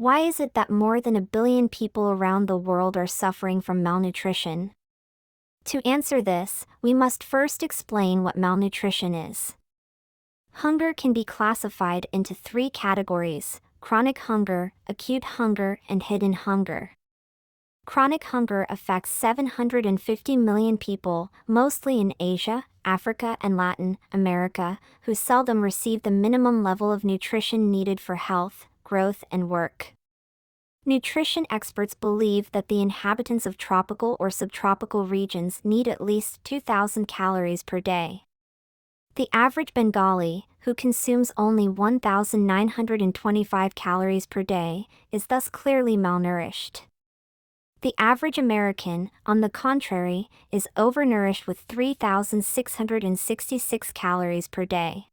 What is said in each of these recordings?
Why is it that more than 1 billion people around the world are suffering from malnutrition? To answer this, we must first explain what malnutrition is. Hunger can be classified into 3 categories: chronic hunger, acute hunger, and hidden hunger. Chronic hunger affects 750 million people, mostly in Asia, Africa, and Latin America, who seldom receive the minimum level of nutrition needed for health, growth, and work. Nutrition experts believe that the inhabitants of tropical or subtropical regions need at least 2,000 calories per day. The average Bengali, who consumes only 1,925 calories per day, is thus clearly malnourished. The average American, on the contrary, is overnourished with 3,666 calories per day.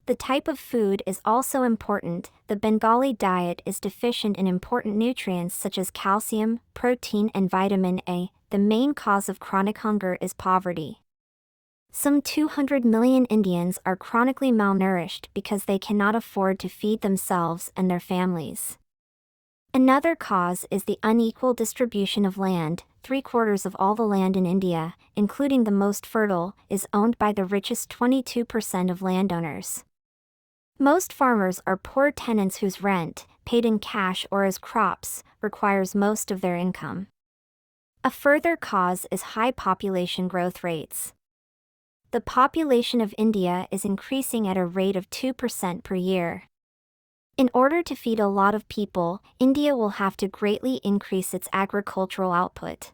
The type of food is also important. The Bengali diet is deficient in important nutrients such as calcium, protein, and vitamin A. The main cause of chronic hunger is poverty. Some 200 million Indians are chronically malnourished because they cannot afford to feed themselves and their families. Another cause is the unequal distribution of land. 3/4 of all the land in India, including the most fertile, is owned by the richest 22% of landowners. Most farmers are poor tenants whose rent, paid in cash or as crops, requires most of their income. A further cause is high population growth rates. The population of India is increasing at a rate of 2% per year. In order to feed a lot of people, India will have to greatly increase its agricultural output.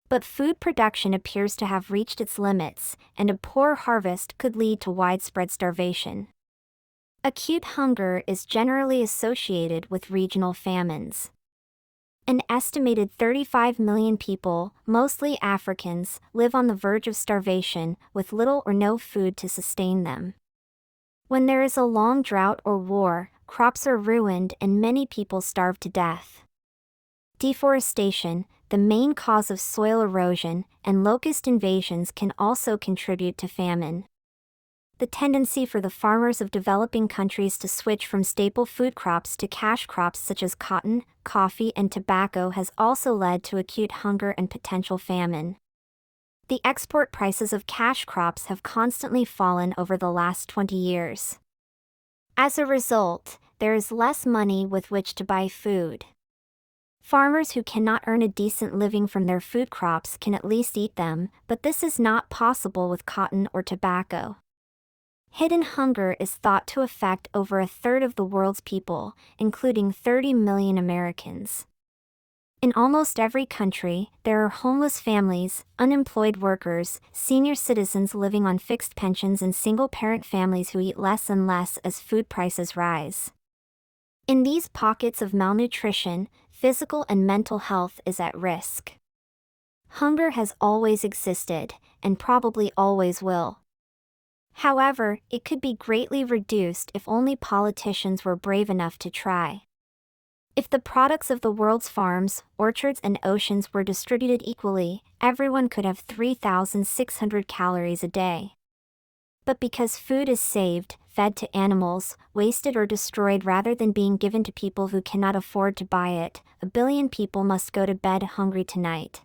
But food production appears to have reached its limits, and a poor harvest could lead to widespread starvation. Acute hunger is generally associated with regional famines. An estimated 35 million people, mostly Africans, live on the verge of starvation, with little or no food to sustain them. When there is a long drought or war, crops are ruined and many people starve to death. Deforestation, the main cause of soil erosion, and locust invasions can also contribute to famine. The tendency for the farmers of developing countries to switch from staple food crops to cash crops such as cotton, coffee, and tobacco has also led to acute hunger and potential famine. The export prices of cash crops have constantly fallen over the last 20 years. As a result, there is less money with which to buy food. Farmers who cannot earn a decent living from their food crops can at least eat them, but this is not possible with cotton or tobacco. Hidden hunger is thought to affect over 1/3 of the world's people, including 30 million Americans. In almost every country, there are homeless families, unemployed workers, senior citizens living on fixed pensions, and single-parent families who eat less and less as food prices rise. In these pockets of malnutrition, physical and mental health is at risk. Hunger has always existed, and probably always will. However, it could be greatly reduced if only politicians were brave enough to try. If the products of the world's farms, orchards, and oceans were distributed equally, everyone could have 3,600 calories a day. But because food is saved, fed to animals, wasted or destroyed rather than being given to people who cannot afford to buy it, 1 billion people must go to bed hungry tonight.